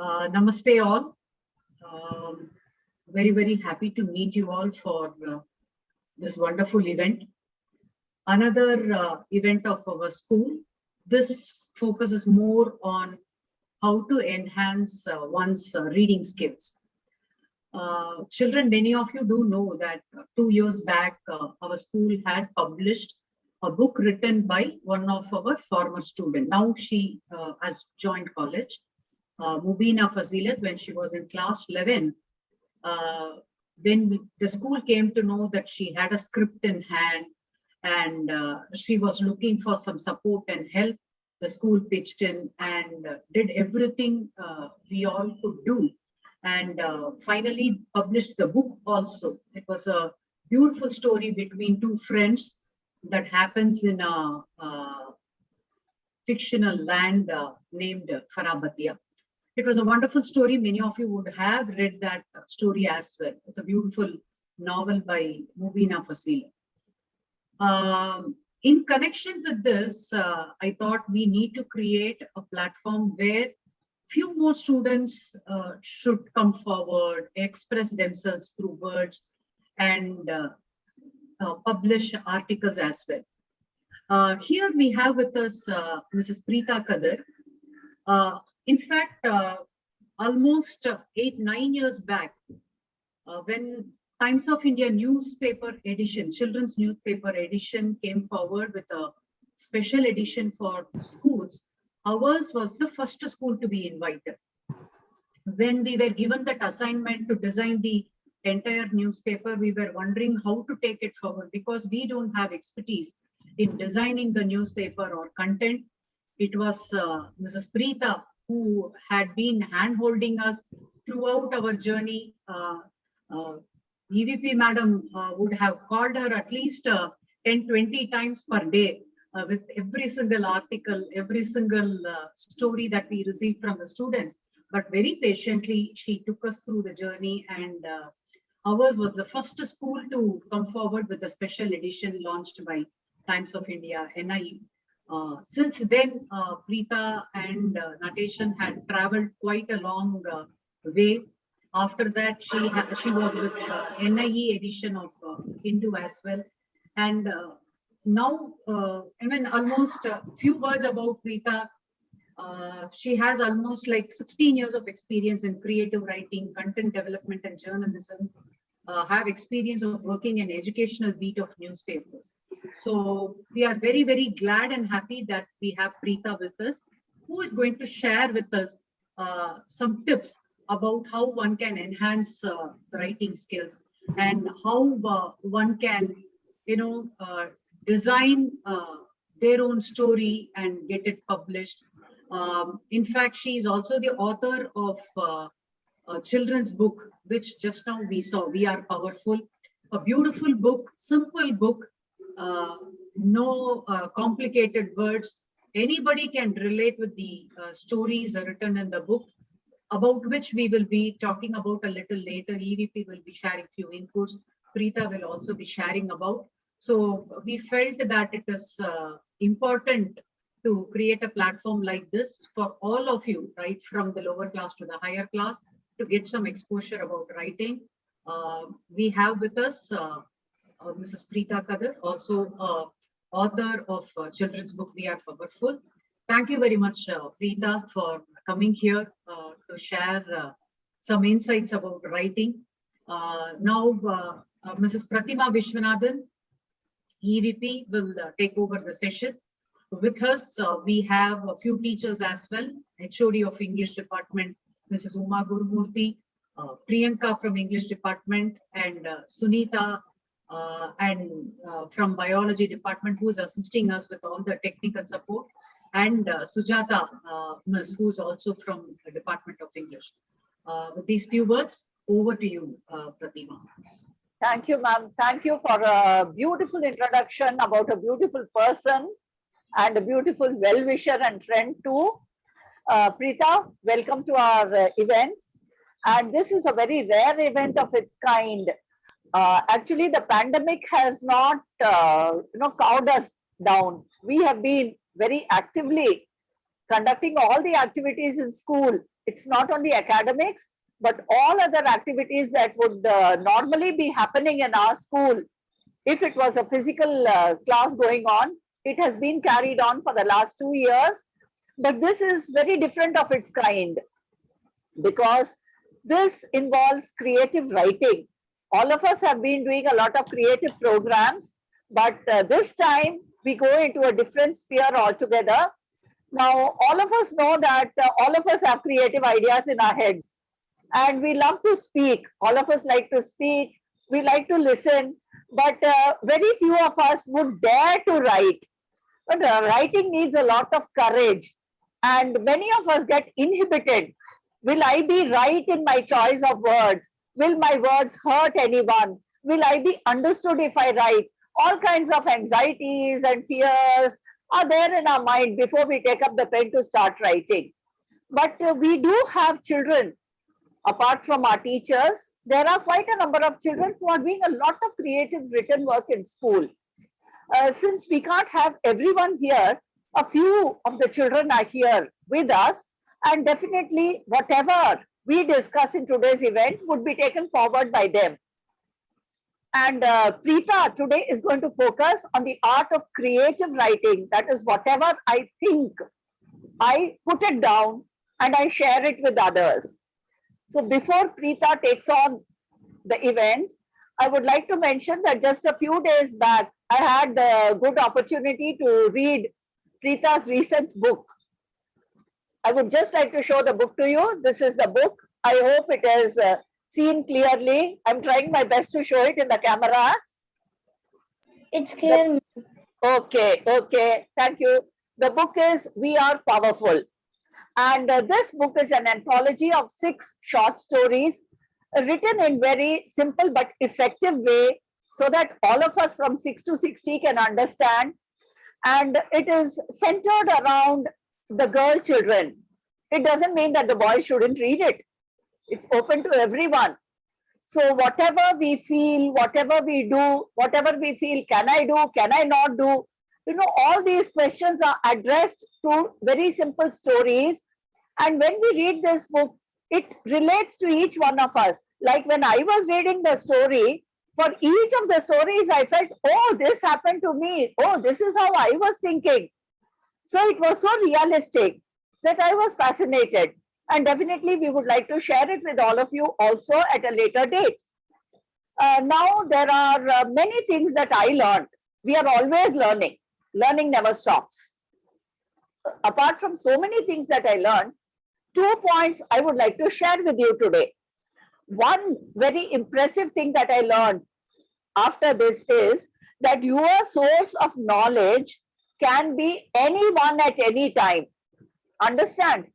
Namaste all. Very happy to meet you all for this wonderful event. Another event of our school. This focuses more on how to enhance one's reading skills. Children, many of you do know that 2 years back, our school had published a book written by one of our former students. Now she has joined college. Mubina Fazilat, when she was in class 11, when the school came to know that she had a script in hand and she was looking for some support and help, the school pitched in and did everything we all could do, and finally published the book also. It was a beautiful story between two friends that happens in a fictional land named Farabatia. It was a wonderful story. Many of you would have read that story as well. It's a beautiful novel by Mubina Fasila. In connection with this, I thought we need to create a platform where few more students should come forward, express themselves through words, and publish articles as well. Here we have with us Mrs. Preeta Kadar. In fact, almost 8-9 years back, when Times of India newspaper edition, children's newspaper edition came forward with a special edition for schools, ours was the first school to be invited. When we were given that assignment to design the entire newspaper, we were wondering how to take it forward because we don't have expertise in designing the newspaper or content. It was Mrs. Preeta who had been hand-holding us throughout our journey. EVP madam would have called her at least 10-20 times per day with every single article, every single story that we received from the students. But very patiently, she took us through the journey, and ours was the first school to come forward with a special edition launched by Times of India, NIE. Since then, Preeta and Nateshan had traveled quite a long way. After that, she was with NIE edition of Hindu as well. And now, I mean, almost a few words about Preeta. She has almost like 16 years of experience in creative writing, content development, and journalism. Have experience of working in educational beat of newspapers. So we are very glad and happy that we have Preeta with us, who is going to share with us some tips about how one can enhance writing skills and how one can, design their own story and get it published. In fact, she is also the author of a children's book, which just now we saw, We Are Powerful. A beautiful book, simple book, no complicated words. Anybody can relate with the stories written in the book, about which we will be talking about a little later. EVP will be sharing few inputs. Preeta will also be sharing about. So we felt that it is important to create a platform like this for all of you, right from the lower class to the higher class, to get some exposure about writing. We have with us Mrs. Preeta Kadar, also author of children's book, We Are Powerful. Thank you very much, Preeta, for coming here to share some insights about writing. Now, Mrs. Pratima Vishwanathan, EVP, will take over the session. With us, we have a few teachers as well, HOD of English department, Mrs. Uma Gurumurthy, Priyanka from English department, and Sunita and from biology department, who is assisting us with all the technical support, and Sujata, Ms., who is also from the Department of English. With these few words, over to you, Pratima. Thank you, ma'am. Thank you for a beautiful introduction about a beautiful person and a beautiful well-wisher and friend too. Preeta, welcome to our event. And this is a very rare event of its kind. Actually, the pandemic has not, cowed us down. We have been very actively conducting all the activities in school. It's not only academics, but all other activities that would normally be happening in our school. If it was a physical class going on, it has been carried on for the last 2 years. But this is very different of its kind, because this involves creative writing. All of us have been doing a lot of creative programs, but this time we go into a different sphere altogether. Now, all of us know that all of us have creative ideas in our heads, and we love to speak. All of us like to speak, we like to listen, but very few of us would dare to write. But writing needs a lot of courage, and many of us get inhibited. Will I be right in my choice of words? Will my words hurt anyone? Will I be understood if I write? All kinds of anxieties and fears are there in our mind before we take up the pen to start writing. But we do have children, apart from our teachers, there are quite a number of children who are doing a lot of creative written work in school. Since we can't have everyone here, a few of the children are here with us, and definitely whatever we discuss in today's event would be taken forward by them. And Preeta today is going to focus on the art of creative writing. That is, whatever I think, I put it down and I share it with others. So before Preeta takes on the event, I would like to mention that just a few days back, I had the good opportunity to read Preeta's recent book. I would just like to show the book to you. This is the book. I hope it is seen clearly. I'm trying my best to show it in the camera. It's clear. Okay, okay. Thank you. The book is We Are Powerful. And this book is an anthology of 6 short stories written in very simple but effective way, so that all of us from 6 to 60 can understand. And it is centered around the girl children. It doesn't mean that the boys shouldn't read it. It's open to everyone. So whatever we feel, whatever we do, whatever we feel, can I do, can I not do? You know, all these questions are addressed through very simple stories. And when we read this book, it relates to each one of us. Like when I was reading the story, for each of the stories, I felt, oh, this happened to me. Oh, this is how I was thinking. So it was so realistic that I was fascinated. And definitely we would like to share it with all of you also at a later date. Now there are many things that I learned. We are always learning. Learning never stops. Apart from so many things that I learned, 2 points I would like to share with you today. One very impressive thing that I learned after this is that your source of knowledge can be anyone at any time. Understand?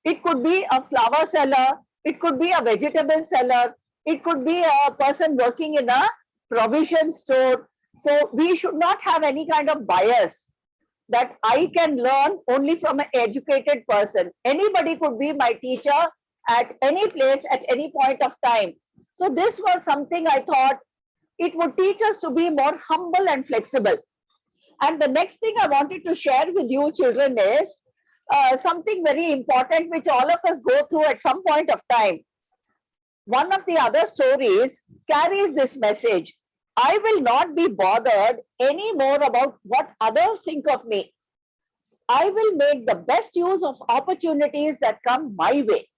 It could be a flower seller, it could be a vegetable seller, it could be a person working in a provision store. So we should not have any kind of bias that I can learn only from an educated person. Anybody could be my teacher at any place, at any point of time. So this was something I thought it would teach us to be more humble and flexible. And the next thing I wanted to share with you children is something very important which all of us go through at some point of time. One of the other stories carries this message: I will not be bothered anymore about what others think of me. I will make the best use of opportunities that come my way.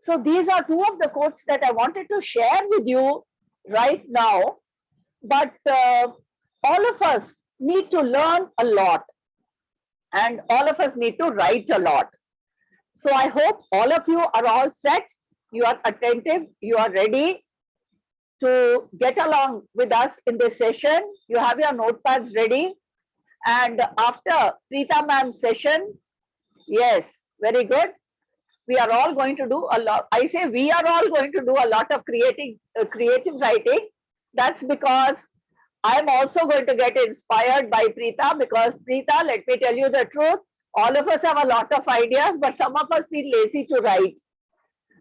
So these are 2 of the quotes that I wanted to share with you right now. But all of us need to learn a lot, and all of us need to write a lot. So I hope all of you are all set. You are attentive. You are ready to get along with us in this session. You have your notepads ready. And after Preeta ma'am's session, yes, very good. We are all going to do a lot. I say we are all going to do a lot of creative writing. That's because I'm also going to get inspired by Preeta, because Preeta, let me tell you the truth, all of us have a lot of ideas, but some of us feel lazy to write.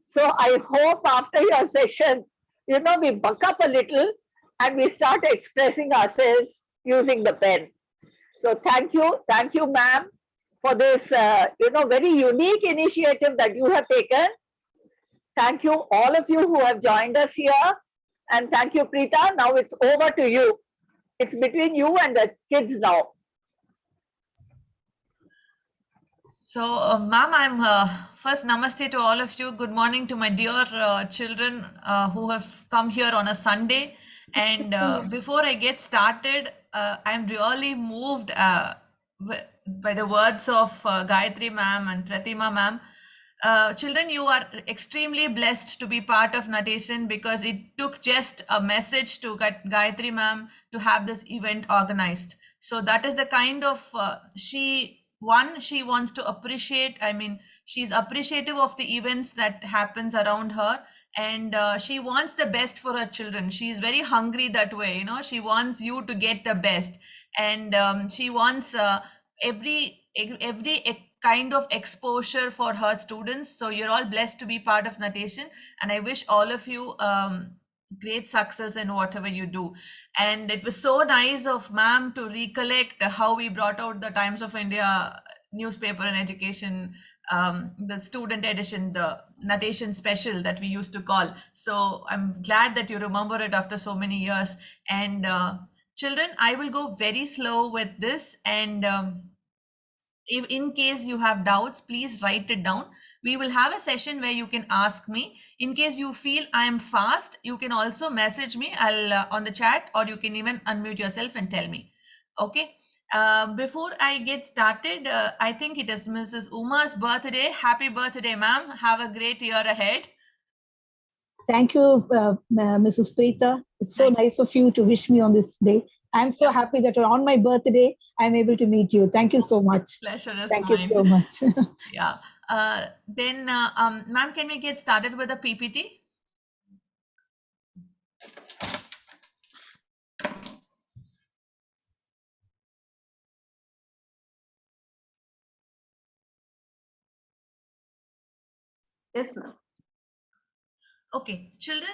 So I hope after your session, you know, we buck up a little and we start expressing ourselves using the pen. So thank you, ma'am. for this, very unique initiative that you have taken. Thank you, all of you who have joined us here. And thank you, Preeta. Now it's over to you. It's between you and the kids now. So, ma'am, I'm first namaste to all of you. Good morning to my dear children who have come here on a Sunday. And before I get started, I'm really moved by the words of Gayatri ma'am and Pratima ma'am. Children, you are extremely blessed to be part of Natation because it took just a message to Gayatri ma'am to have this event organized. So that is the kind of she wants to appreciate. I mean, she's appreciative of the events that happens around her, and she wants the best for her children. She is very hungry that way. She wants you to get the best, and she wants every kind of exposure for her students. So you're all blessed to be part of Natation, and I wish all of you great success in whatever you do. And it was so nice of ma'am to recollect how we brought out the Times of India newspaper and education, the student edition, the Natation special that we used to call. So I'm glad that you remember it after so many years. And children, I will go very slow with this, and if in case you have doubts, please write it down. We will have a session where you can ask me. In case you feel I am fast, you can also message me. I'll on the chat, or you can even unmute yourself and tell me. Okay. Before I get started, I think it is Mrs. Uma's birthday. Happy birthday, ma'am. Have a great year ahead. Thank you, Mrs. Preeta. It's so nice of you to wish me on this day. I'm so happy that on my birthday, I'm able to meet you. Thank you so much. Pleasure is Thank mine. you so much. Yeah. Then, ma'am, can we get started with the PPT? Yes, ma'am. Okay, children,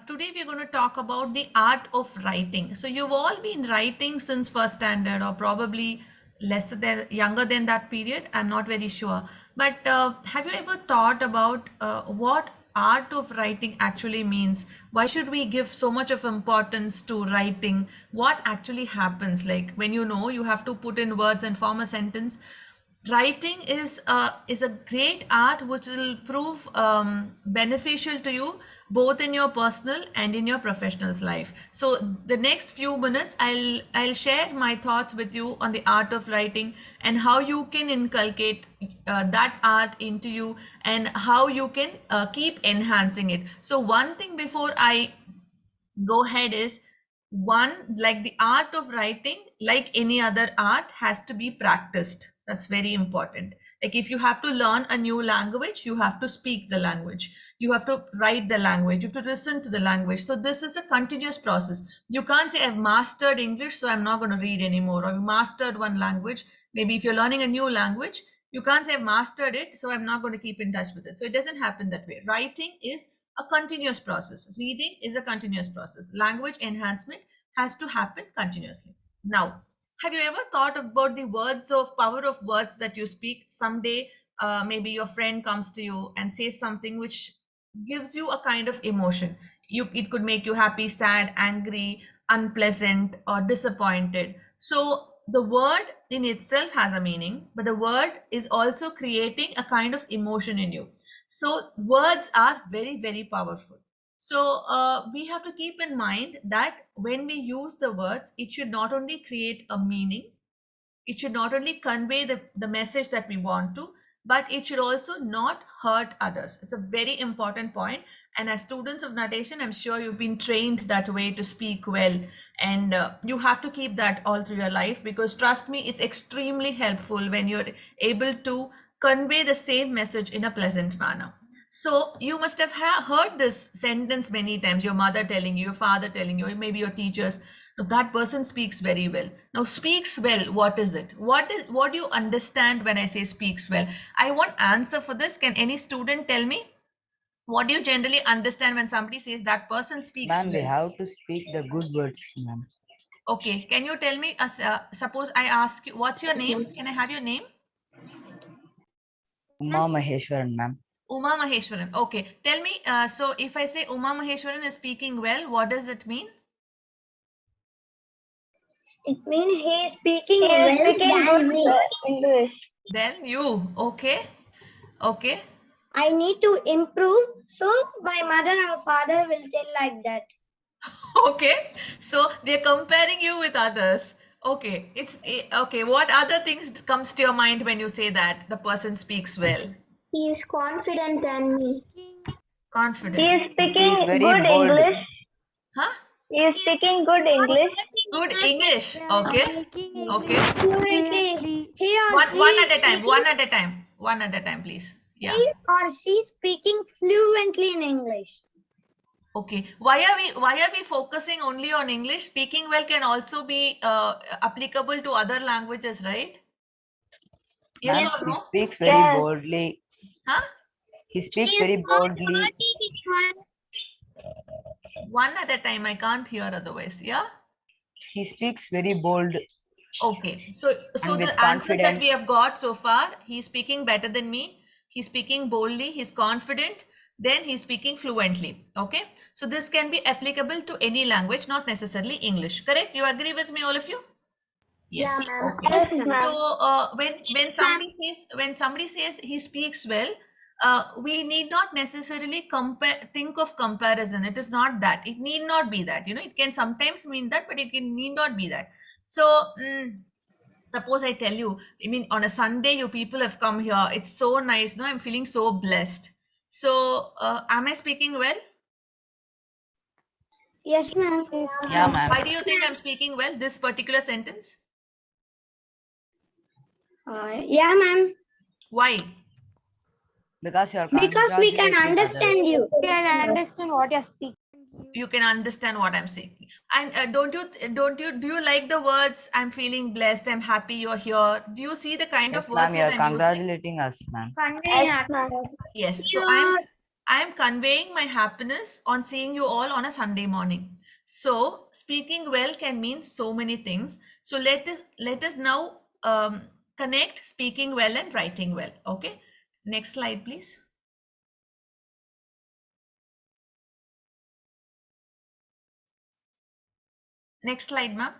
today we're going to talk about the art of writing. So you've all been writing since first standard, or probably younger than that period. I'm not very sure. But have you ever thought about what art of writing actually means? Why should we give so much of importance to writing? What actually happens? Like when you have to put in words and form a sentence. Writing is a great art which will prove beneficial to you both in your personal and in your professional's life. So the next few minutes I'll share my thoughts with you on the art of writing and how you can inculcate that art into you and how you can keep enhancing it. So one thing before I go ahead is, like the art of writing, like any other art, has to be practiced. That's very important. Like if you have to learn a new language, you have to speak the language, you have to write the language, you have to listen to the language. So this is a continuous process. You can't say I've mastered English, so I'm not going to read anymore, or you mastered one language. Maybe if you're learning a new language, you can't say I've mastered it, so I'm not going to keep in touch with it. So it doesn't happen that way. Writing is a continuous process. Reading is a continuous process. Language enhancement has to happen continuously. Now, have you ever thought about the power of words that you speak? Someday, maybe your friend comes to you and says something which gives you a kind of emotion. It could make you happy, sad, angry, unpleasant, or disappointed. So the word in itself has a meaning, but the word is also creating a kind of emotion in you. So words are very, very powerful. So we have to keep in mind that when we use the words, it should not only create a meaning, it should not only convey the message that we want to, but it should also not hurt others. It's a very important point. And as students of Natation, I'm sure you've been trained that way to speak well. And you have to keep that all through your life, because trust me, it's extremely helpful when you're able to convey the same message in a pleasant manner. So you must have heard this sentence many times, your mother telling you, your father telling you, maybe your teachers, that person speaks very well. Now, speaks well, what is it? What do you understand when I say speaks well? I want answer for this. Can any student tell me? What do you generally understand when somebody says that person speaks well? Ma'am, we have to speak the good words, ma'am. Okay, can you tell me, suppose I ask you, what's your name? Can I have your name? Uma Maheshwaran, ma'am. Uma Maheshwaran. Okay. Tell me, so if I say Uma Maheshwaran is speaking well, what does it mean? It means he is speaking well than me. English. Then you. Okay. Okay. I need to improve, so my mother and father will tell like that. Okay. So they're comparing you with others. Okay. Okay. What other things comes to your mind when you say that the person speaks well? He is confident than me. Confident. He is He speaking is very good bold. English. Huh? He is speaking good English. Good English. Okay. Okay. Fluently. He or One, she one is at a time. speaking- One at a time. One at a time, please. Yeah. He or she speaking fluently in English. Okay. Why are we focusing only on English? Speaking well can also be applicable to other languages, right? Yes Ma'am, or no? he speaks very Yes. boldly. Huh? He speaks very boldly. One at a time. I can't hear otherwise. Yeah. He speaks very bold. Okay. So And with the answers that confidence. we have got so far, he's speaking better than me. He's speaking boldly. He's confident. Then he's speaking fluently. Okay. So this can be applicable to any language, not necessarily English. Correct? You agree with me, all of you? Yes. Yeah, ma'am. Okay. Yes, ma'am. So when somebody says he speaks well, we need not necessarily think of comparison. It is not that. It need not be that. You know, it can sometimes mean that, but it need not be that. So suppose I tell you, I mean, on a Sunday, you people have come here. It's so nice. No, I'm feeling so blessed. So am I speaking well? Yes, ma'am. Yeah, ma'am. Why do you think I'm speaking well? This particular sentence? Yeah, ma'am. Why? Because you're Because we can congratulating others. understand you. Can understand what you're speaking. You can understand what I'm saying. And do you like the words I'm feeling blessed, I'm happy you're here? Do you see the kind Yes, of ma'am, words you're that I'm using? congratulating us, ma'am. Yes, ma'am. Yes. So I'm conveying my happiness on seeing you all on a Sunday morning. So speaking well can mean so many things. So let us now connect speaking well and writing well. Okay. Next slide, please. Next slide, ma'am.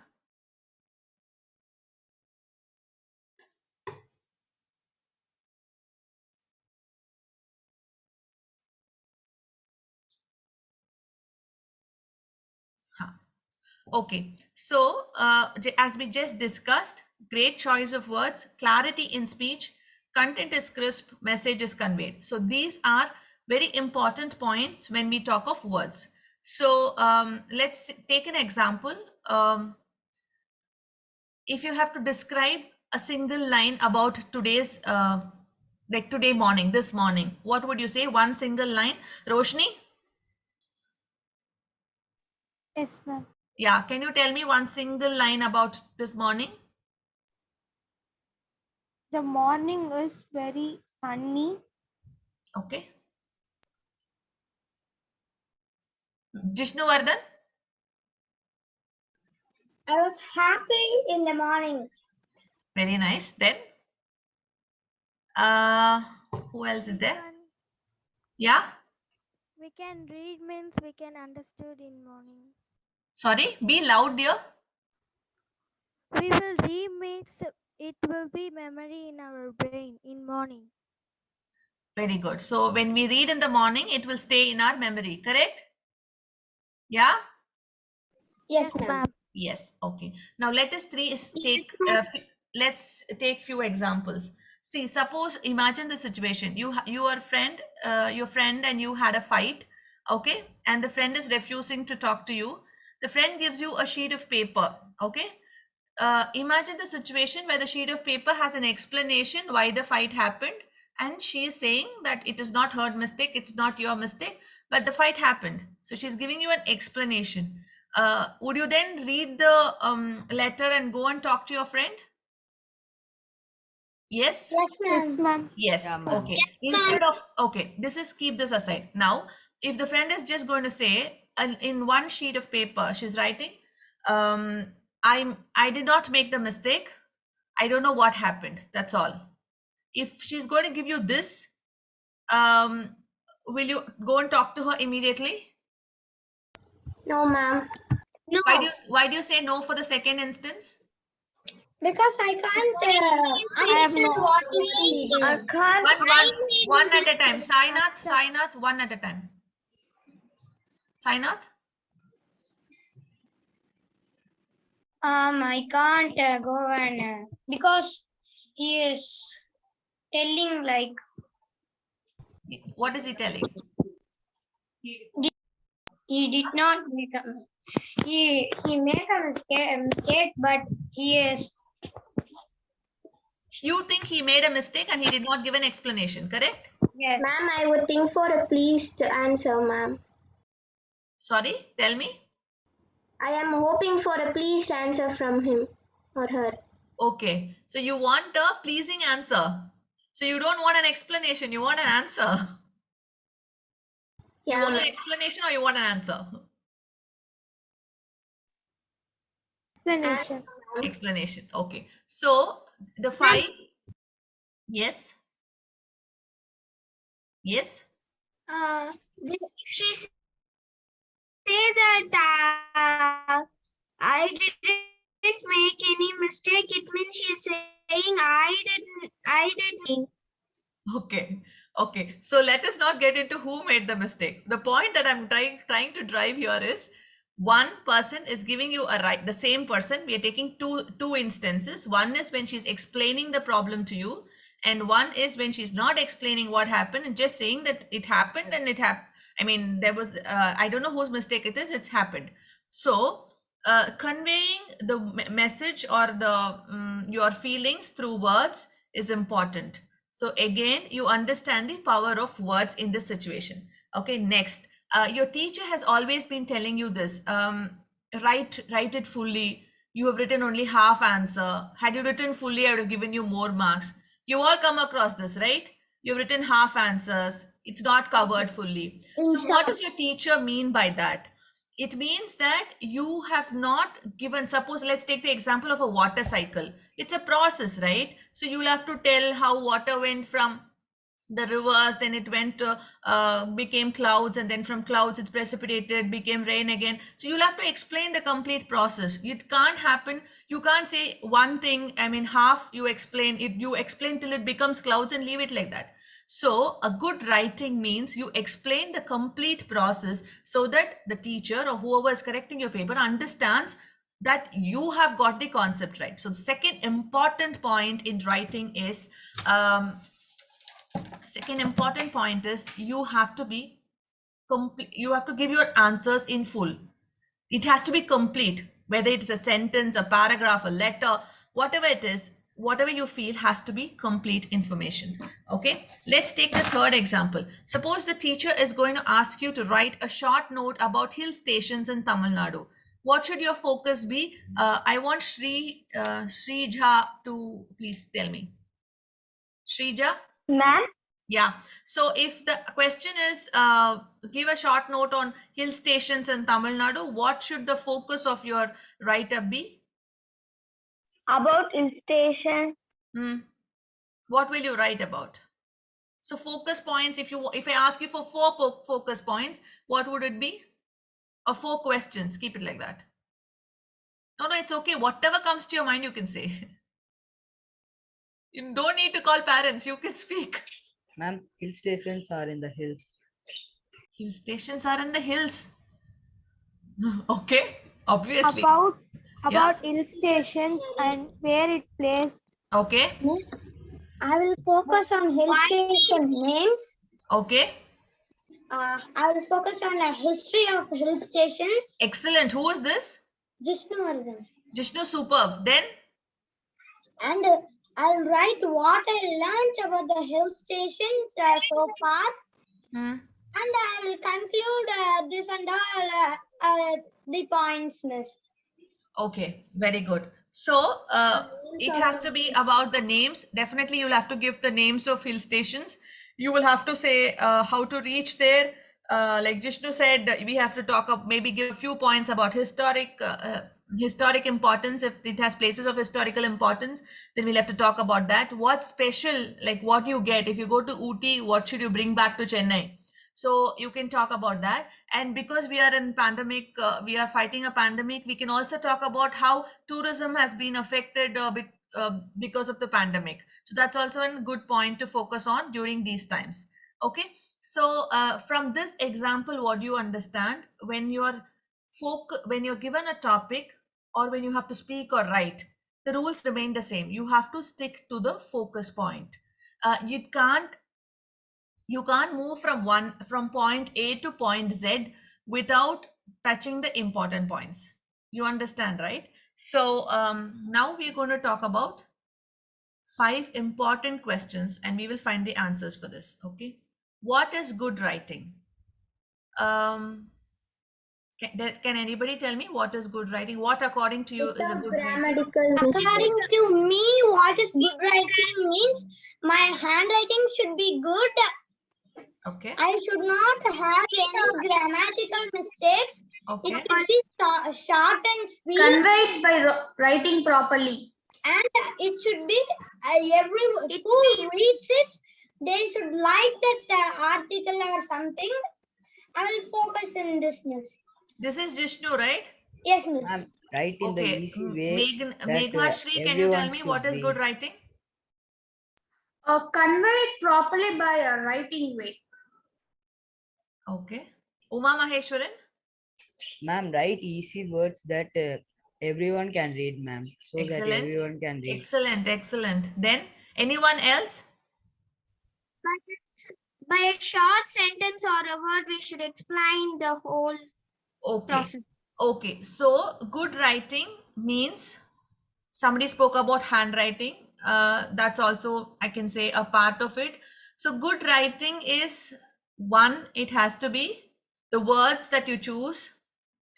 Okay, so as we just discussed, great choice of words, clarity in speech, content is crisp, message is conveyed. So these are very important points when we talk of words. So let's take an example. If you have to describe a single line about today's, like today morning, this morning, what would you say? One single line. Roshni? Yes, ma'am. Yeah, can you tell me one single line about this morning? The morning is very sunny. Okay. Jishnuvardan? I was happy in the morning. Very nice. Then, who else is there? Yeah. We can read means we can understood in morning. Sorry, be loud, dear. We will read means it will be memory in our brain in morning. Very good. So when we read in the morning, it will stay in our memory. Correct? Yeah. Yes, ma'am. Yes. Okay. Now let us take. Let's take few examples. See, suppose imagine the situation. You are friend, your friend, and you had a fight. Okay, and the friend is refusing to talk to you. The friend gives you a sheet of paper. Okay. Imagine the situation where the sheet of paper has an explanation why the fight happened, and she is saying that it is not her mistake, it's not your mistake, but the fight happened. So she's giving you an explanation. Would you then read the letter and go and talk to your friend? Yes? Yes, ma'am. Yes. Yeah, ma'am. Okay. Instead of, okay, keep this aside. Now, if the friend is just going to say in one sheet of paper, she's writing, I did not make the mistake. I don't know what happened. That's all. if she's going to give you this, will you go and talk to her immediately? No, ma'am. No, Why do you say no for the second instance? because I can't understand what is she doing. I can't. One at a time. Sainath, one at a time. Sainath? I can't go and because he is telling like What is he telling? he did not make a he made a mistake, but he is You think he made a mistake and he did not give an explanation, correct? yes. Ma'am, I would think for a please to answer, ma'am. Sorry, tell me. I am hoping for a pleased answer from him or her. Okay, so you want a pleasing answer. So you don't want an explanation, you want an answer. You Yeah, want an ma'am. explanation or you want an answer? Explanation. Explanation. Okay. So the fight. Yes. Yes. She say that I didn't make any mistake. It means she's saying I didn't. Okay. Okay. So let us not get into who made the mistake. The point that I'm trying to drive here is one person is giving you a right, the same person. We are taking two instances. One is when she's explaining the problem to you, and one is when she's not explaining what happened and just saying that it happened and it happened. I mean, there was, I don't know whose mistake it is, it's happened. So conveying the message or the your feelings through words is important. So again, you understand the power of words in this situation. Okay, next. Your teacher has always been telling you this, write it fully. You have written only half answer. Had you written fully, I would have given you more marks. You all come across this, right? You've written half answers. It's not covered fully. So what does your teacher mean by that? It means that you have not given, suppose let's take the example of a water cycle. It's a process, right? So you'll have to tell how water went from the rivers, then it went to became clouds, and then from clouds it precipitated, became rain again. So you'll have to explain the complete process. It can't happen. You can't say one thing, I mean half you explain it, you explain till it becomes clouds and leave it like that. So a good writing means you explain the complete process so that the teacher or whoever is correcting your paper understands that you have got the concept right. So the second important point in writing is you have to be complete. You have to give your answers in full. It has to be complete, whether it's a sentence, a paragraph, a letter, whatever it is, whatever you feel has to be complete information. Okay, let's take the third example. Suppose the teacher is going to ask you to write a short note about hill stations in Tamil Nadu. What should your focus be? I want Shrija to please tell me. Shrija? Ma'am? Yeah. So if the question is give a short note on hill stations in Tamil Nadu, what should the focus of your write-up be? About hill station. What will you write about? So focus points, if I ask you for 4 focus points, what would it be? Or 4 questions, keep it like that. No, it's okay. Whatever comes to your mind, you can say. You don't need to call parents, you can speak. Ma'am, hill stations are in the hills. Hill stations are in the hills. Okay, obviously. About hill stations and where it placed. Okay. I will focus on hill station names. Okay. I will focus on the history of hill stations. Excellent. Who is this? Jishnu. Jishnu, superb. Then? And I'll write what I learned about the hill stations so far. And I will conclude this and all the points, miss. Okay, very good. So it has to be about the names. Definitely you'll have to give the names of hill stations. You will have to say how to reach there. Like Jishnu said, we have to talk maybe give a few points about historic historic importance, if it has places of historical importance, then we'll have to talk about that. What's special, like what you get if you go to Ooty, what should you bring back to Chennai? So you can talk about that. And because we are in pandemic, we are fighting a pandemic, we can also talk about how tourism has been affected because of the pandemic. So that's also a good point to focus on during these times. Okay. So from this example, what do you understand when when you're given a topic or when you have to speak or write, the rules remain the same. You have to stick to the focus point. You can't move from point A to point Z without touching the important points. You understand, right? So now we're going to talk about 5 important questions and we will find the answers for this. Okay. What is good writing? Can anybody tell me what is good writing? What according to you is a good writing? According to me, what is good writing means my handwriting should be good. Okay. I should not have any grammatical mistakes. Okay. It should be short and sweet. Conveyed by writing properly. And it should be everyone who reads it, they should like that article or something. I will focus in this, miss. This is Jishnu, right? Yes, miss. Ma'am, write in the easy way. Meghashri, can you tell me what is good writing? Conveyed properly by a writing way. Okay. Uma Maheshwaran? Ma'am, write easy words that everyone can read, ma'am. So Excellent. that everyone can read. Excellent, excellent. Then anyone else? By a short sentence or a word, we should explain the whole process. Okay. So good writing means somebody spoke about handwriting. That's also, I can say, a part of it. So good writing is one, it has to be the words that you choose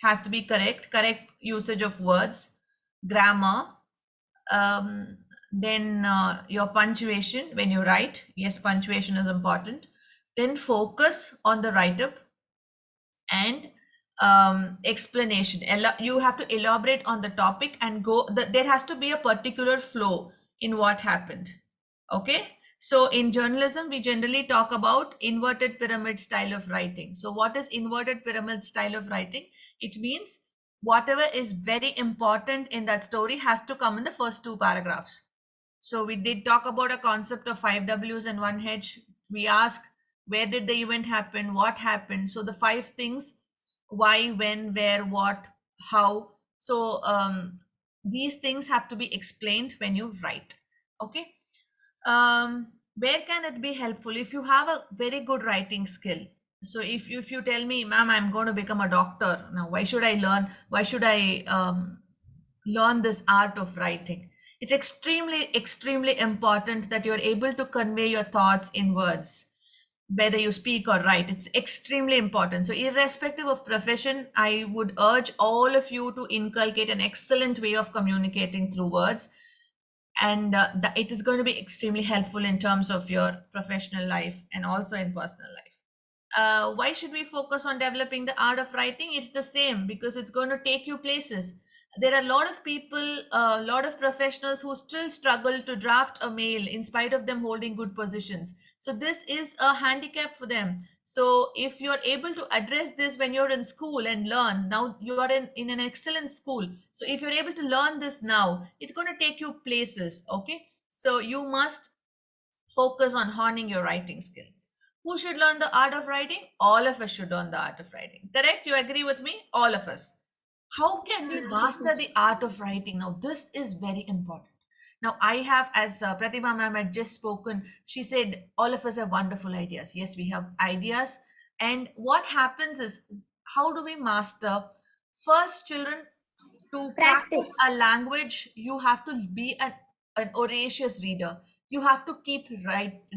has to be correct usage of words, grammar, then your punctuation when you write. Yes, punctuation is important. Then focus on the write-up and explanation. You have to elaborate on the topic and there has to be a particular flow in what happened. Okay. So in journalism, we generally talk about inverted pyramid style of writing. So what is inverted pyramid style of writing? It means whatever is very important in that story has to come in the first 2 paragraphs. So we did talk about a concept of 5 W's and 1 H. We ask, where did the event happen? What happened? So the 5 things, why, when, where, what, how. So these things have to be explained when you write. Okay. Where can it be helpful? If you have a very good writing skill. So if you tell me, ma'am, I'm going to become a doctor. Now, why should I learn? Why should I learn this art of writing? It's extremely important that you're able to convey your thoughts in words, whether you speak or write. It's extremely important. So irrespective of profession, I would urge all of you to inculcate an excellent way of communicating through words. And it is going to be extremely helpful in terms of your professional life and also in personal life. Why should we focus on developing the art of writing? It's the same, because it's going to take you places. There are a lot of people, a lot of professionals who still struggle to draft a mail in spite of them holding good positions. So this is a handicap for them. So if you're able to address this when you're in school and learn, now you are in an excellent school. So if you're able to learn this now, it's going to take you places. Okay. So you must focus on honing your writing skill. Who should learn the art of writing? All of us should learn the art of writing. Correct? You agree with me? All of us. How can we master the art of writing? Now, this is very important. Now, I have, as Pratima ma'am had just spoken, she said, all of us have wonderful ideas. Yes, we have ideas. And what happens is, how do we master? First, children, to practice a language, you have to be an voracious reader. You have to keep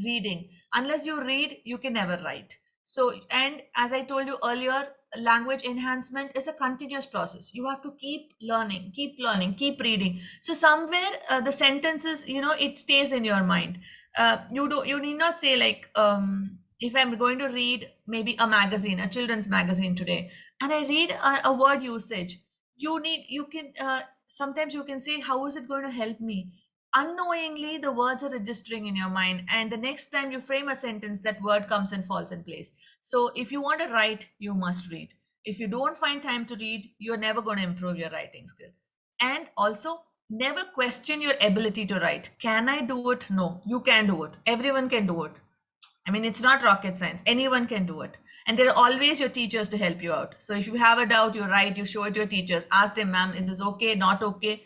reading. Unless you read, you can never write. So, and as I told you earlier, language enhancement is a continuous process. You have to keep learning, keep reading. So somewhere the sentences, it stays in your mind. You need not say like, if I'm going to read maybe a magazine, a children's magazine today, and I read a word usage, you can sometimes you can say, how is it going to help me? Unknowingly the words are registering in your mind, and the next time you frame a sentence, that word comes and falls in place. So if you want to write, you must read. If you don't find time to read, you're never going to improve your writing skill. And also, never question your ability to write. Can I do it? No, you can do it. Everyone can do it. I mean, it's not rocket science. Anyone can do it. And there are always your teachers to help you out. So if you have a doubt, you write, you show it to your teachers, ask them, ma'am, is this okay, not okay?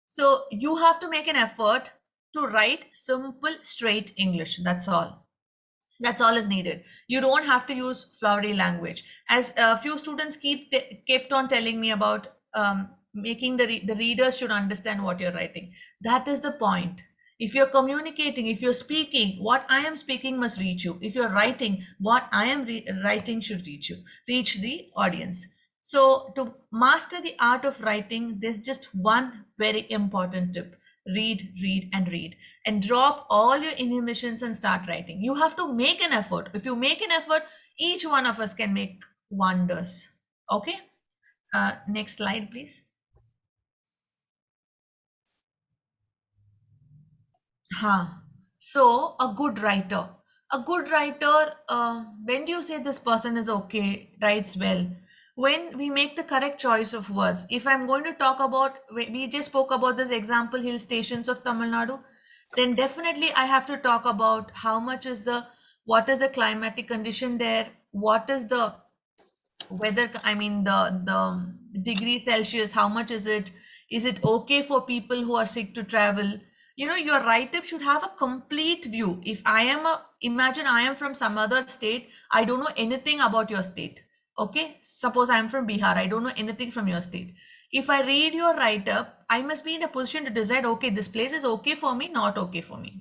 So you have to make an effort to write simple, straight English. That's all. That's all is needed. You don't have to use flowery language. As a few students kept on telling me about making the readers should understand what you're writing. That is the point. If you're communicating, if you're speaking, what I am speaking must reach you. If you're writing, what I am writing should reach you, reach the audience. So to master the art of writing, there's just one very important tip. Read, read, and read, and drop all your inhibitions and start writing. You have to make an effort. If you make an effort, each one of us can make wonders. Okay. Next slide, please. So a good writer. A good writer, when do you say this person is okay, writes well? When we make the correct choice of words. If I'm going to talk about, we just spoke about this example, hill stations of Tamil Nadu, then definitely I have to talk about what is the climatic condition there, what is the weather, I mean the degree Celsius, how much is it? Is it okay for people who are sick to travel? You know, your write-up should have a complete view. If imagine I am from some other state, I don't know anything about your state. Okay, suppose I'm from Bihar, I don't know anything from your state. If I read your write-up, I must be in a position to decide, okay, this place is okay for me, not okay for me.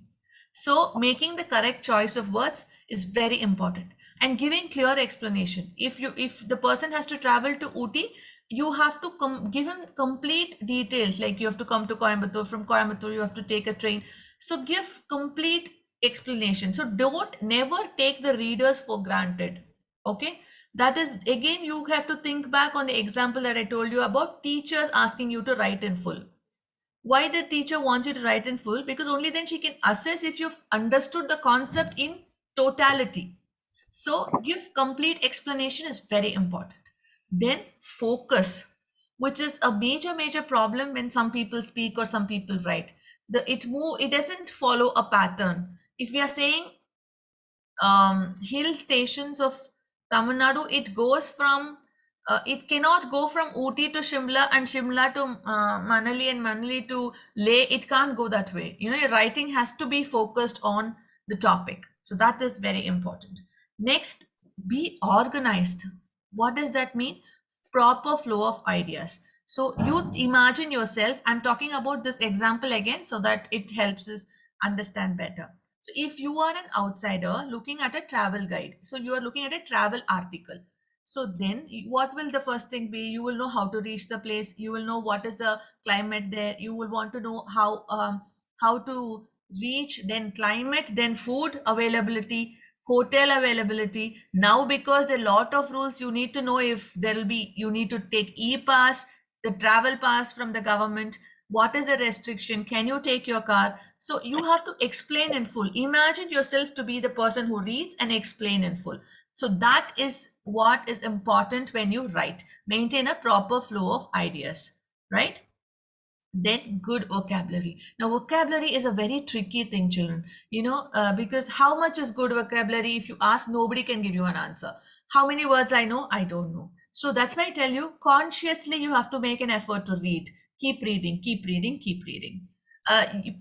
So making the correct choice of words is very important, and giving clear explanation. If the person has to travel to Ooty, you have to give him complete details, like you have to come to Coimbatore, from Coimbatore you have to take a train. So give complete explanation. So never take the readers for granted. Okay, that is, again, you have to think back on the example that I told you about teachers asking you to write in full. Why the teacher wants you to write in full? Because only then she can assess if you've understood the concept in totality. So give complete explanation is very important. Then focus, which is a major problem when some people speak or some people write. It doesn't follow a pattern. If we are saying hill stations of Tamil Nadu, it cannot go from Ooty to Shimla and Shimla to Manali and Manali to Leh. It can't go that way. You know, your writing has to be focused on the topic. So that is very important. Next, be organized. What does that mean? Proper flow of ideas. So you imagine yourself, I'm talking about this example again so that it helps us understand better. So if you are an outsider looking at a travel guide, so you are looking at a travel article. So then what will the first thing be? You will know how to reach the place. You will know what is the climate there. You will want to know how to reach, then climate, then food availability, hotel availability. Now, because there are a lot of rules, you need to know if you need to take e-pass, the travel pass from the government. What is the restriction? Can you take your car? So you have to explain in full. Imagine yourself to be the person who reads and explain in full. So that is what is important when you write. Maintain a proper flow of ideas, right? Then good vocabulary. Now, vocabulary is a very tricky thing, children, because how much is good vocabulary? If you ask, nobody can give you an answer. How many words I know? I don't know. So that's why I tell you, consciously, you have to make an effort to read. Keep reading, keep reading, keep reading.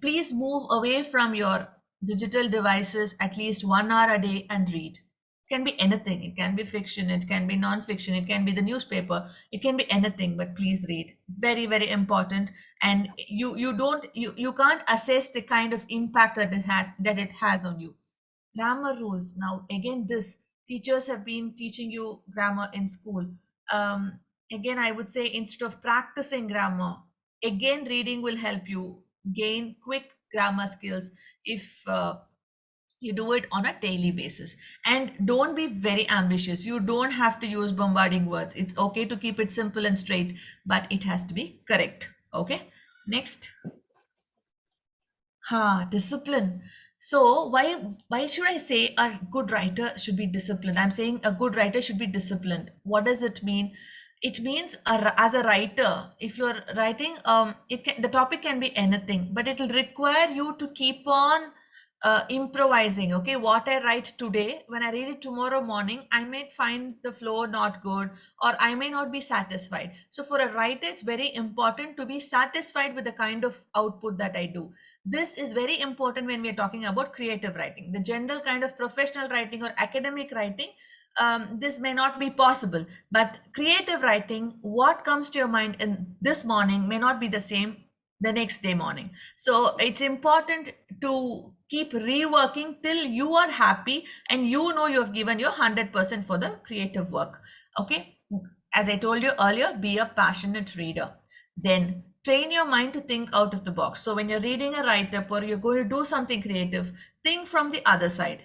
Please move away from your digital devices at least 1 hour a day and read. It can be anything. It can be fiction, it can be non-fiction, it can be the newspaper, it can be anything, but please read. Very, very important. And you can't assess the kind of impact that it has on you. Grammar rules. Now, again, teachers have been teaching you grammar in school. Again, I would say, instead of practicing grammar, again, reading will help you gain quick grammar skills. If You do it on a daily basis, and don't be very ambitious. You don't have to use bombarding words. It's okay to keep it simple and straight, but it has to be correct. Okay, next. Discipline. So why should I say a good writer should be disciplined? I'm saying a good writer should be disciplined. What does it mean? It means as a writer, if you're writing, the topic can be anything, but it will require you to keep on improvising. Okay, what I write today, when I read it tomorrow morning, I may find the flow not good, or I may not be satisfied. So for a writer, it's very important to be satisfied with the kind of output that I do. This is very important when we are talking about creative writing. The general kind of professional writing or academic writing, this may not be possible, but creative writing, what comes to your mind in this morning may not be the same the next day morning. So it's important to keep reworking till you are happy and you know you have given your 100% for the creative work. Okay, as I told you earlier, be a passionate reader. Then train your mind to think out of the box. So when you're reading a write-up or you're going to do something creative, think from the other side.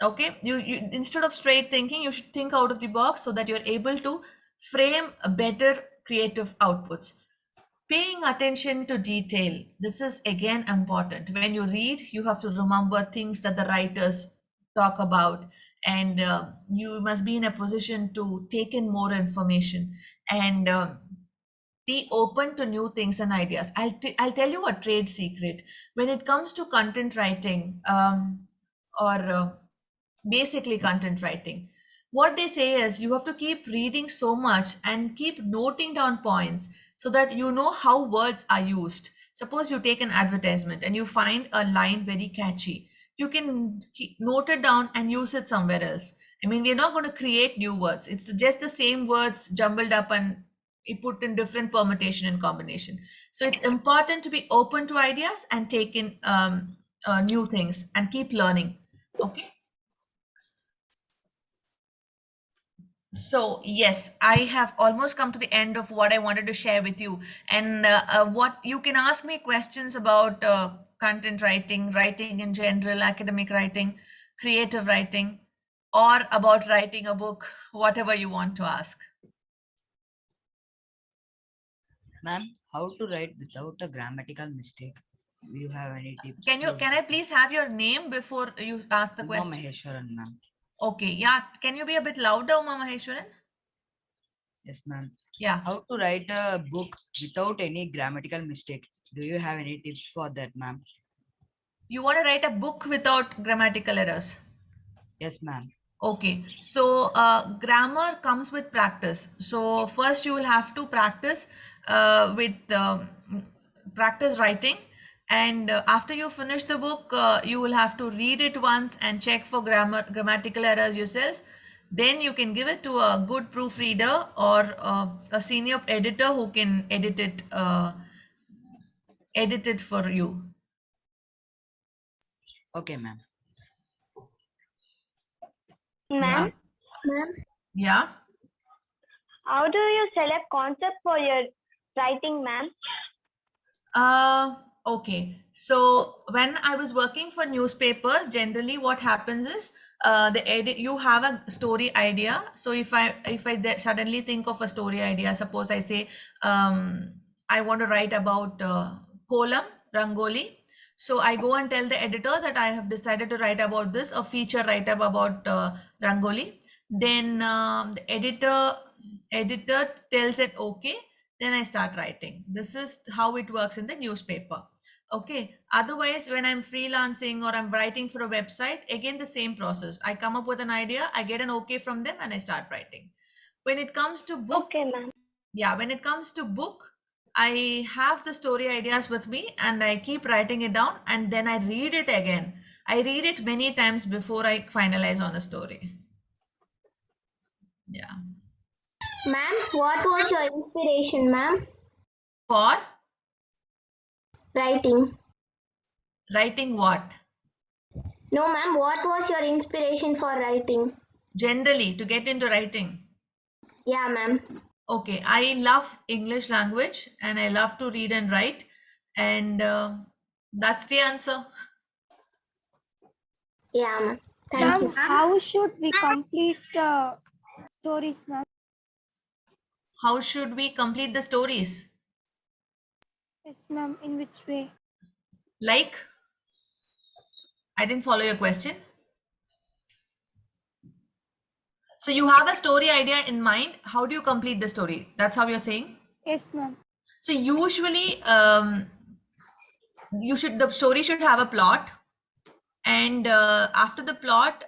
Okay, you instead of straight thinking, you should think out of the box so that you're able to frame a better creative outputs. Paying attention to detail. This is again important. When you read, you have to remember things that the writers talk about, and you must be in a position to take in more information and be open to new things and ideas. I'll tell you a trade secret. When it comes to content writing, or basically content writing, what they say is you have to keep reading so much and keep noting down points so that you know how words are used. Suppose you take an advertisement and you find a line very catchy. You can note it down and use it somewhere else. I mean, we're not going to create new words. It's just the same words jumbled up and put in different permutation and combination. So it's important to be open to ideas and take in new things and keep learning. Okay. So yes, I have almost come to the end of what I wanted to share with you. And what you can ask me questions about content writing, writing in general, academic writing, creative writing, or about writing a book, whatever you want to ask. Ma'am, how to write without a grammatical mistake? Do you have any tips? Can I please have your name before you ask the Uma question? Maheshwaran, ma'am. Okay, yeah. Can you be a bit louder, Uma Maheshwaran? Yes, ma'am. Yeah. How to write a book without any grammatical mistake? Do you have any tips for that, ma'am? You want to write a book without grammatical errors? Yes, ma'am. Okay, so grammar comes with practice. So first you will have to practice with practice writing, and after you finish the book, you will have to read it once and check for grammatical errors yourself. Then you can give it to a good proofreader or a senior editor who can edit it for you. Okay, ma'am. Ma'am, Yeah. how do you select concept for your writing, ma'am? Okay. So when I was working for newspapers, generally what happens is you have a story idea. So if I suddenly think of a story idea, suppose I say I want to write about kolam, rangoli. So I go and tell the editor that I have decided to write about this, a feature write-up about rangoli. Then the editor tells it okay. Then I start writing. This is how it works in the newspaper. Okay. Otherwise, when I'm freelancing or I'm writing for a website, again, the same process. I come up with an idea, I get an okay from them, and I start writing. When it comes to book, Okay, ma'am. yeah, when it comes to book, I have the story ideas with me and I keep writing it down and then I read it again. I read it many times before I finalize on a story. Yeah. Ma'am, what was your inspiration, ma'am? For Writing. writing what? No, ma'am, what was your inspiration for writing? Generally, to get into writing. Yeah, ma'am. Okay, I love English language and I love to read and write, and that's the answer. Yeah, ma'am. Thank Yeah. you. Ma'am, how should we complete the stories, ma'am? How should we complete the stories? Yes, ma'am. In which way? Like, I didn't follow your question. So you have a story idea in mind. How do you complete the story? That's how you're saying? Yes, ma'am. So usually, the story should have a plot, and after the plot,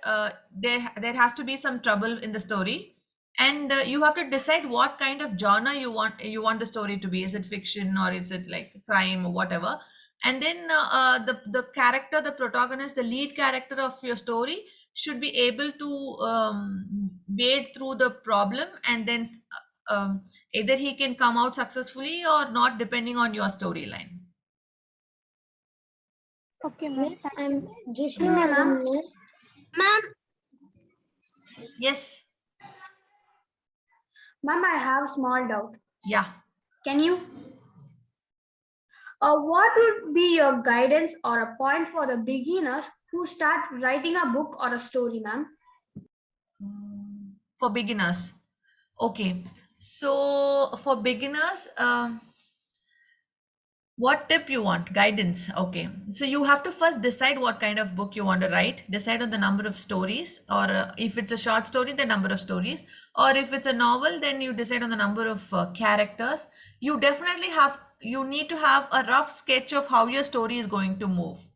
there has to be some trouble in the story, and you have to decide what kind of genre you want the story to be. Is it fiction, or is it like crime, or whatever? And then the character, the protagonist, the lead character of your story should be able to wade through the problem, and then either he can come out successfully or not, depending on your storyline. Okay, ma'am. Miss, Thank I'm you. Jishnu Ma'am. Ma'am, Yes. Ma'am, I have a small doubt. Yeah. Can you? What would be your guidance or a point for the beginners who start writing a book or a story, ma'am? For beginners. Okay. So for beginners, what tip you want? Guidance. Okay. So you have to first decide what kind of book you want to write. Decide on the number of stories, or if it's a short story, the number of stories, or if it's a novel, then you decide on the number of characters. You need to have a rough sketch of how your story is going to move.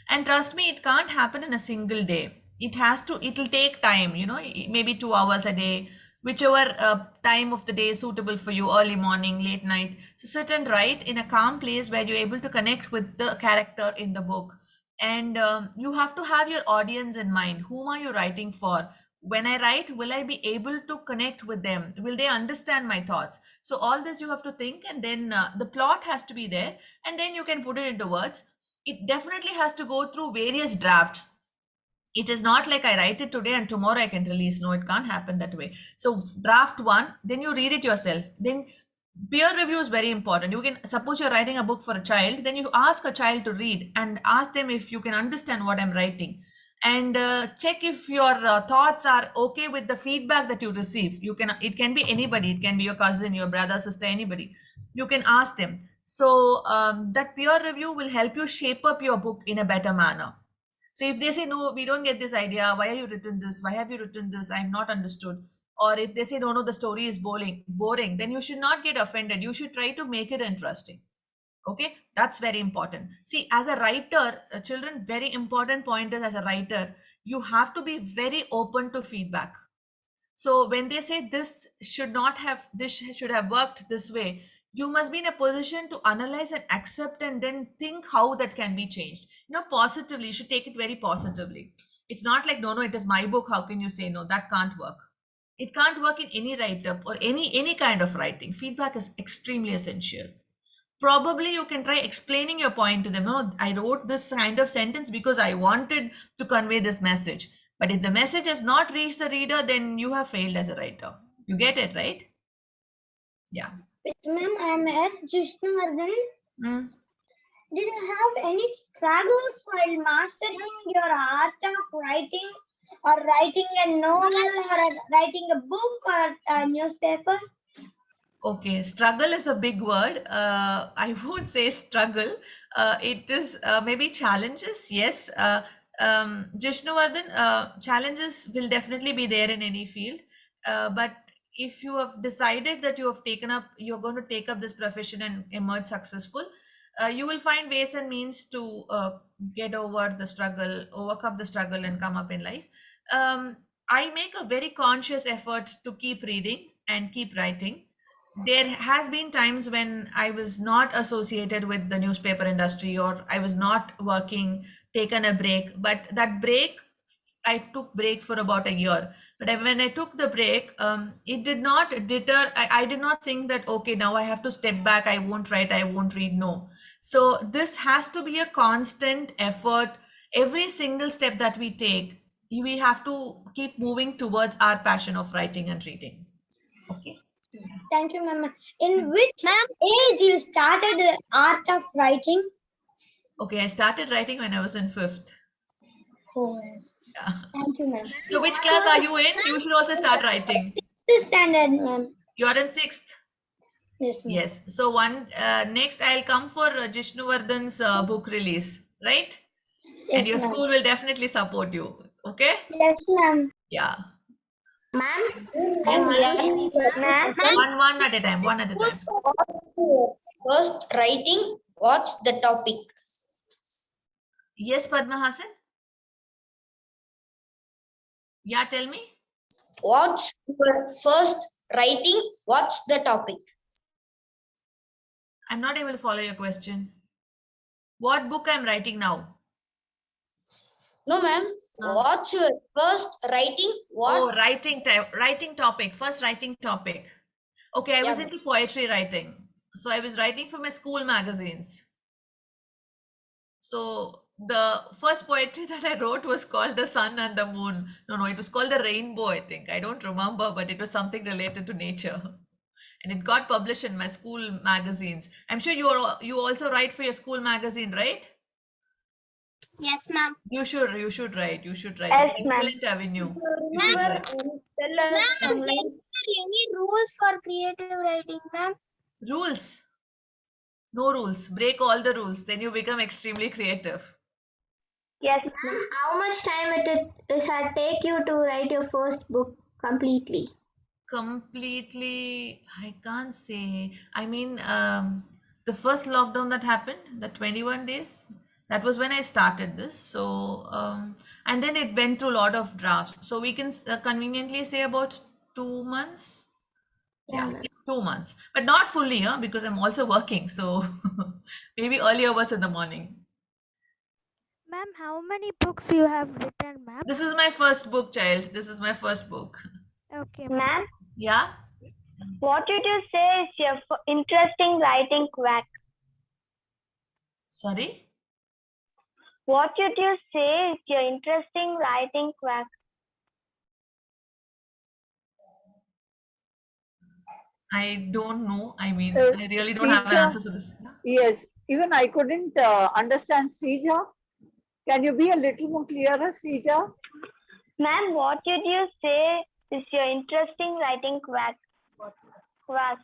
And trust me, it can't happen in a single day. It'll take time, maybe 2 hours a day, whichever time of the day is suitable for you, early morning, late night. So sit and write in a calm place where you're able to connect with the character in the book. And you have to have your audience in mind. Whom are you writing for? When I write, will I be able to connect with them? Will they understand my thoughts? So all this you have to think, and then the plot has to be there, and then you can put it into words. It definitely has to go through various drafts. It is not like I write it today and tomorrow I can release. No, it can't happen that way. So draft one, then you read it yourself. Then peer review is very important. You can, suppose you're writing a book for a child, then you ask a child to read and ask them if you can understand what I'm writing, and check if your thoughts are okay with the feedback that you receive. It can be anybody. It can be your cousin, your brother, sister, anybody. You can ask them. So that peer review will help you shape up your book in a better manner. So if they say, no, we don't get this idea, why are you written this? Why have you written this? I'm not understood. Or if they say, no, the story is boring, then you should not get offended. You should try to make it interesting. Okay, that's very important. See, as a writer, children, very important point is, as a writer, you have to be very open to feedback. So when they say this should have worked this way, you must be in a position to analyze and accept, and then think how that can be changed. Positively, you should take it very positively. It's not like, no, it is my book. How can you say no? That can't work. It can't work in any write-up or any kind of writing. Feedback is extremely essential. Probably you can try explaining your point to them. No, I wrote this kind of sentence because I wanted to convey this message. But if the message has not reached the reader, then you have failed as a writer. You get it, right? Yeah. ma'am, I'm S. Jishnu. Mm. Did you have any struggles while mastering your art of writing, or writing a novel, or writing a book, or a newspaper? Okay, struggle is a big word. I won't say struggle. It is maybe challenges. Yes. Jishnuvardhan, challenges will definitely be there in any field. But if you have decided that you're going to take up this profession and emerge successful, you will find ways and means to get over the struggle, overcome the struggle, and come up in life. I make a very conscious effort to keep reading and keep writing. There has been times when I was not associated with the newspaper industry, or I was not working, taken a break. But that break, I took break for about a year. But when I took the break, it did not deter. I did not think that, okay, now I have to step back. I won't write. I won't read. No. So this has to be a constant effort. Every single step that we take, we have to keep moving towards our passion of writing and reading. Okay. Thank you, ma'am. In which age you started the art of writing? Okay, I started writing when I was in 5th. Oh, yes. Yeah. Thank you, ma'am. So which class are you in? You should also start writing. Sixth standard, ma'am. You are in 6th. Yes, ma'am. Yes. So next I'll come for Jishnuvardhan's book release, right? And Yes, your ma'am. school will definitely support you. Okay? Yes, ma'am. Yeah. Ma'am? Yes. Ma'am. One at a time. One at a time. First, writing. What's the topic? Yes, Padma Hasan. Yeah, tell me. What's your first writing? What's the topic? I'm not able to follow your question. What book I'm writing now? No, ma'am. What's your first writing? Oh, What? writing topic. First writing topic. Okay, I was Yeah. into poetry writing. So I was writing for my school magazines. So the first poetry that I wrote was called The Sun and the Moon. No, it was called The Rainbow, I think. I don't remember, but it was something related to nature. And it got published in my school magazines. I'm sure you also write for your school magazine, right? Yes, ma'am. You should write. Yes, It's an ma'am. excellent avenue. You should Remember, write. tell us some Ma'am, lines. is there any rules for creative writing, ma'am? Rules. No rules. Break all the rules. Then you become extremely creative. Yes, ma'am. How much time does it take you to write your first book completely? Completely, I can't say. I mean, the first lockdown that happened, the 21 days, that was when I started this. So, and then it went through a lot of drafts. So we can conveniently say about 2 months. Yeah, 2 months, but not fully, because I'm also working. So maybe early hours in the morning. Ma'am, how many books you have written, ma'am? This is my first book, child. This is my first book. Okay, Ma'am, Yeah. what did you say is your interesting writing quack? Sorry. What did you say is your interesting writing quack? I don't know. I mean, Uh, I really don't have an Srija? answer for this. Yes, even I couldn't understand Srija. Can you be a little more clearer, Srija? Ma'am, what did you say is your interesting writing quack? Quack.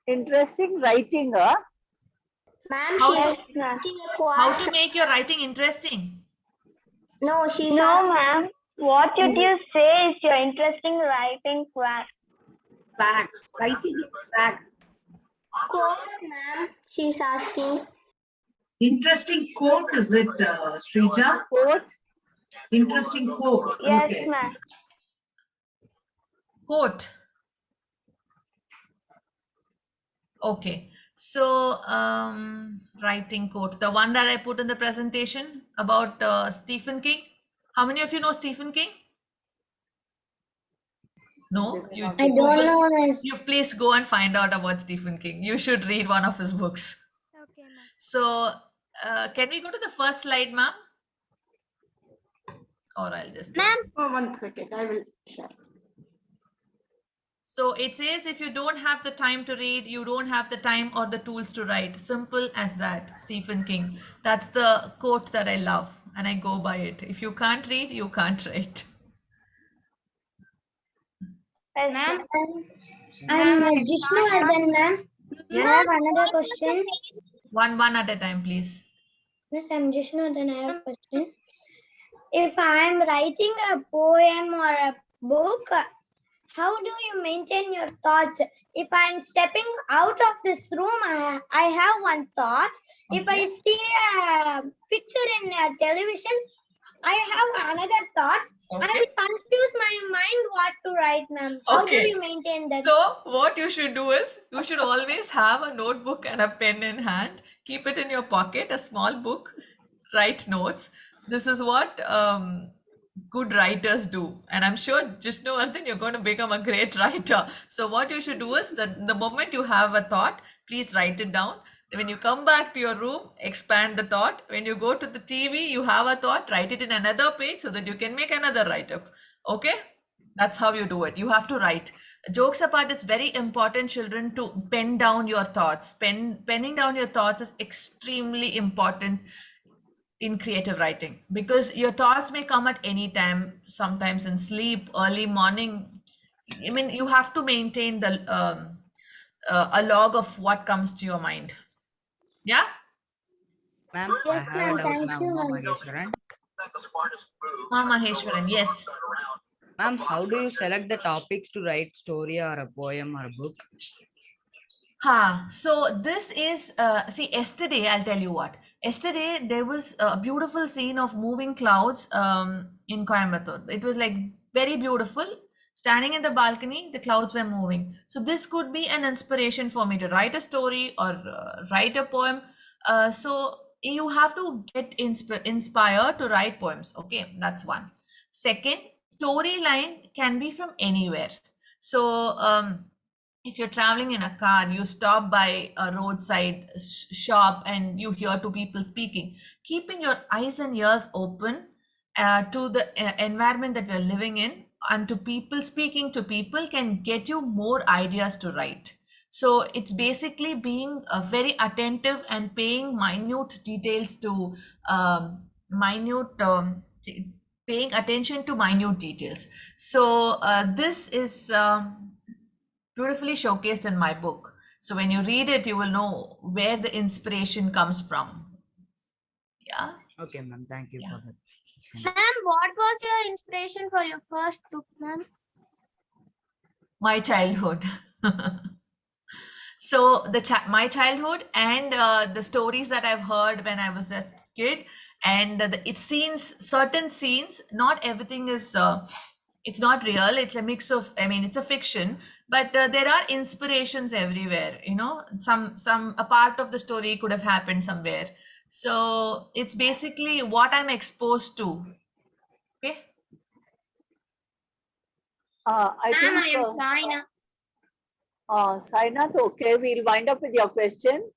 Interesting writing, Ma'am, How she's to- asking a How quack. to make your writing interesting? No, she's no, ma'am. What did you say is your interesting writing quack? Swag. Writing is swag. Quote, ma'am. She's asking. Interesting quote, is it, Srija? Quote? Interesting quote. Yes, Okay. ma'am. Quote. Okay. So, writing quote. The one that I put in the presentation about Stephen King. How many of you know Stephen King? No? You, I don't know, miss. You please go and find out about Stephen King. You should read one of his books. Okay, ma'am. So, can we go to the first slide, ma'am? Or I'll just. Ma'am. Oh, 1 second. I will share. So it says if you don't have the time to read, you don't have the time or the tools to write. Simple as that. Stephen King. That's the quote that I love and I go by it. If you can't read, you can't write. Ma'am, I'm Jishnuvardhan, ma'am. Yes. I have another question. One at a time, please. Miss, I'm Jishnuvardhan. I have a question. If I'm writing a poem or a book, how do you maintain your thoughts? If I'm stepping out of this room, I have one thought. If I see a picture in a television, I have another thought. I will confuse my mind what to write, ma'am. How do you maintain that? So what you should do is you should always have a notebook and a pen in hand. Keep it in your pocket, a small book, write notes. This is what good writers do. And I'm sure Jishnuvardhan, you're going to become a great writer. So what you should do is that the moment you have a thought, please write it down. When you come back to your room, expand the thought. When you go to the TV, you have a thought, write it in another page so that you can make another write-up. Okay? That's how you do it. You have to write. Jokes apart, it's very important, children, to pen down your thoughts. Penning down your thoughts is extremely important. in creative writing, because your thoughts may come at any time, sometimes in sleep, early morning. I mean, you have to maintain a log of what comes to your mind. Yeah. Ma'am, I Yes, have a ma'am. doubt, Thank ma'am. you, Uma ma'am. Maheshwaran. Maheshwaran, yes. Ma'am, how do you select the topics to write story or a poem or a book? So this is, see, yesterday, I'll tell you what. Yesterday, there was a beautiful scene of moving clouds in Coimbatore. It was like very beautiful. Standing in the balcony, the clouds were moving. So this could be an inspiration for me to write a story or write a poem. So you have to get inspired to write poems. Okay, that's one. Second, storyline can be from anywhere. So if you're traveling in a car, you stop by a roadside shop and you hear two people speaking, keeping your eyes and ears open to the environment that we're living in, and to people, speaking to people can get you more ideas to write. So it's basically being very attentive and paying minute details to paying attention to minute details. So this is beautifully showcased in my book. So when you read it, you will know where the inspiration comes from. Yeah. Okay, ma'am. Thank you for that. Ma'am, what was your inspiration for your first book, ma'am? My childhood. So my childhood and the stories that I've heard when I was a kid, and certain scenes. Not everything is. It's not real. It's a mix of. I mean, it's a fiction, but there are inspirations everywhere. You know, a part of the story could have happened somewhere. So it's basically what I'm exposed to. Okay. I Ma'am, think I am Saina. Sainath, okay, we'll wind up with your question.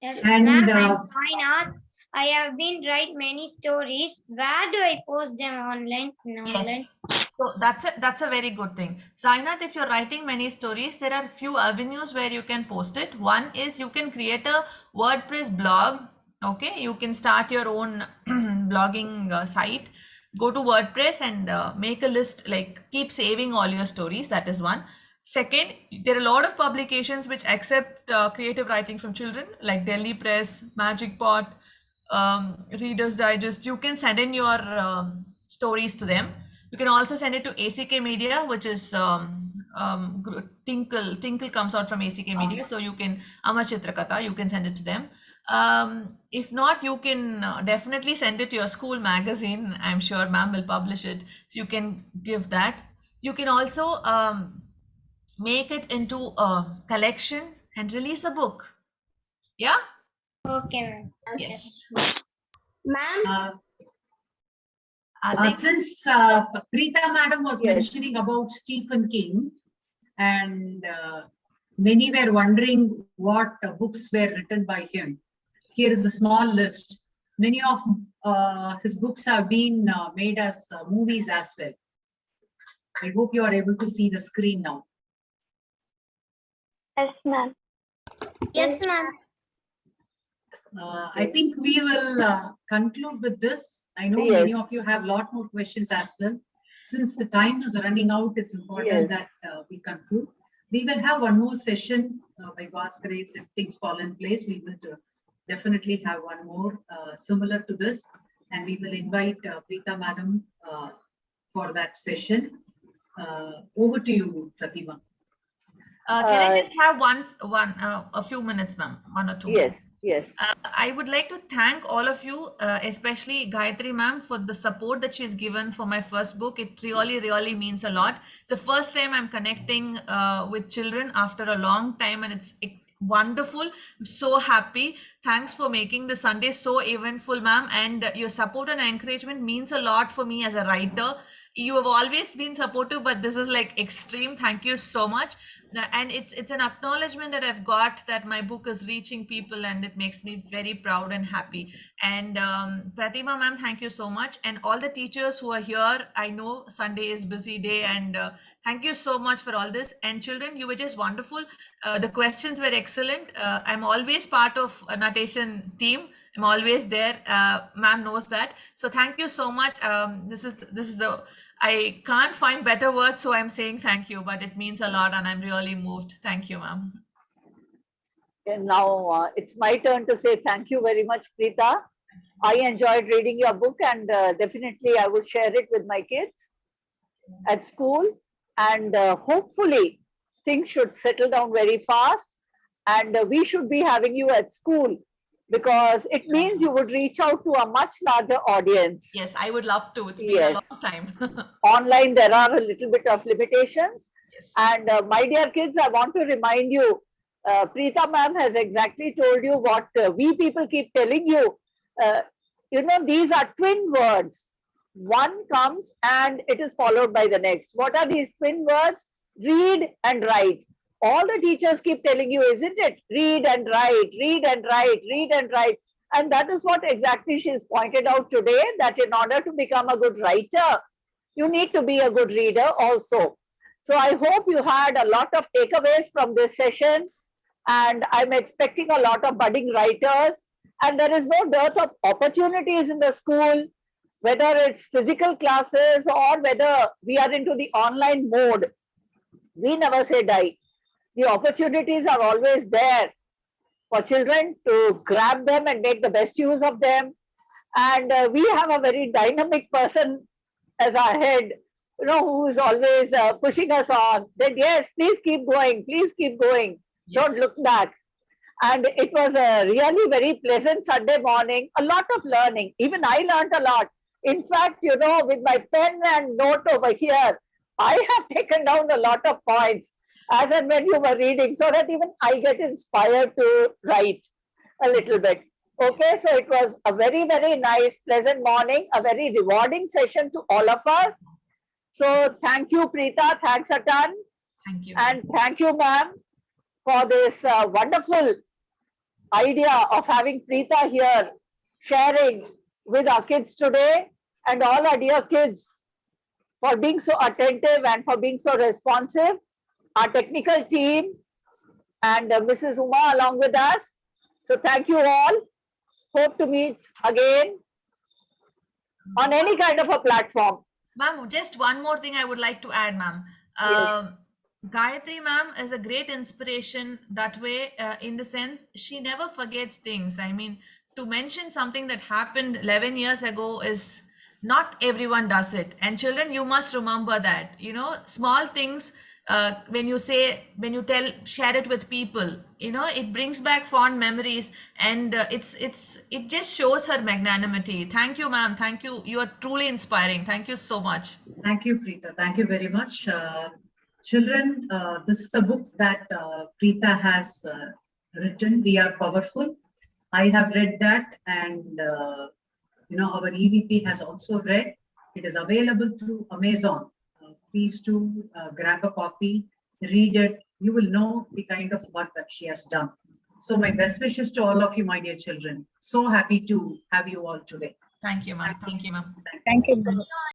Yes, And, ma'am, I am Sainath. I have been write many stories. Where do I post them online? Yes. So that's a very good thing. Sainath, if you're writing many stories, there are few avenues where you can post it. One is you can create a WordPress blog. Okay, you can start your own blogging site. Go to WordPress and make a list, like keep saving all your stories. That is one. Second, there are a lot of publications which accept creative writing from children, like Delhi Press, Magic Pot, Reader's Digest. You can send in your stories to them. You can also send it to ACK Media, which is Tinkle. Tinkle comes out from ACK Media, so you can Amachitrakatha. You can send it to them. If not, you can definitely send it to your school magazine. I'm sure ma'am will publish it. So you can give that. You can also make it into a collection and release a book. Yeah. Okay, ma'am. Yes. Ma'am, Since Preeta madam was mentioning about Stephen King, and many were wondering what books were written by him. Here is a small list. Many of his books have been made as movies as well. I hope you are able to see the screen now. yes, ma'am. Yes, ma'am. I think we will conclude with this. I know many of you have a lot more questions as well. Since the time is running out, it's important that we conclude. We will have one more session by God's grace. If things fall in place, we will definitely have one more similar to this. And we will invite Preeta madam for that session. Over to you, Pratima. Can I just have a few minutes, ma'am? 1 or 2 minutes. Yes. I would like to thank all of you, especially Gayatri ma'am, for the support that she's given for my first book. It really, really means a lot. It's the first time I'm connecting with children after a long time, and it's wonderful. I'm so happy. Thanks for making the Sunday so eventful, ma'am. And your support and encouragement means a lot for me as a writer. You have always been supportive, but this is like extreme. Thank you so much. And it's an acknowledgement that I've got that my book is reaching people, and it makes me very proud and happy. And Pratima ma'am, thank you so much. And all the teachers who are here, I know Sunday is busy day, and thank you so much for all this. And children, you were just wonderful. The questions were excellent. I'm always part of a Natation team, I'm always there. Ma'am knows that. So thank you so much. This is the, I can't find better words, so I'm saying thank you, but it means a lot and I'm really moved. Thank you, ma'am. And now it's my turn to say thank you very much, Preeta. I enjoyed reading your book, and definitely I will share it with my kids at school. And hopefully things should settle down very fast. And we should be having you at school, because it means you would reach out to a much larger audience. Yes, I would love to. It's been Yes. a long time. Online, there are a little bit of limitations. Yes. And my dear kids, I want to remind you, Preeta ma'am has exactly told you what we people keep telling you. You know, these are twin words. One comes and it is followed by the next. What are these twin words? Read and write. All the teachers keep telling you, isn't it? Read and write, read and write, read and write. And that is what exactly she's pointed out today, that in order to become a good writer, you need to be a good reader also. So I hope you had a lot of takeaways from this session, and I'm expecting a lot of budding writers. And there is no dearth of opportunities in the school, whether it's physical classes or whether we are into the online mode. We never say die. The opportunities are always there for children to grab them and make the best use of them. And we have a very dynamic person as our head, you know, who is always pushing us on. That yes, please keep going, please keep going. Yes. Don't look back. And it was a really very pleasant Sunday morning, a lot of learning. Even I learned a lot. In fact, you know, with my pen and note over here, I have taken down a lot of points as and when you were reading, so that even I get inspired to write a little bit. Okay, so it was a very, very nice, pleasant morning, a very rewarding session to all of us. So thank you, Preeta. Thanks a ton. Thank you. And thank you, ma'am, for this wonderful idea of having Preeta here sharing with our kids today, and all our dear kids for being so attentive and for being so responsive. Our technical team and Mrs. Uma along with us. So thank you all. Hope to meet again on any kind of a platform. Ma'am, just one more thing I would like to add, ma'am. Yes. Gayatri ma'am is a great inspiration that way, in the sense she never forgets things. I mean, to mention something that happened 11 years ago is not everyone does it. And children, you must remember that, you know, small things, when you tell, share it with people, you know, it brings back fond memories, and it just shows her magnanimity. Thank you, ma'am. Thank you. You are truly inspiring. Thank you so much. Thank you, Preeta. Thank you very much. Children, this is a book that Preeta has written, We Are Powerful. I have read that, and you know, our EVP has also read. It is available through Amazon. Please do grab a copy, read it. You will know the kind of work that she has done. So my best wishes to all of you, my dear children. So happy to have you all today. Thank you, ma'am. Thank you, ma'am. Thank you.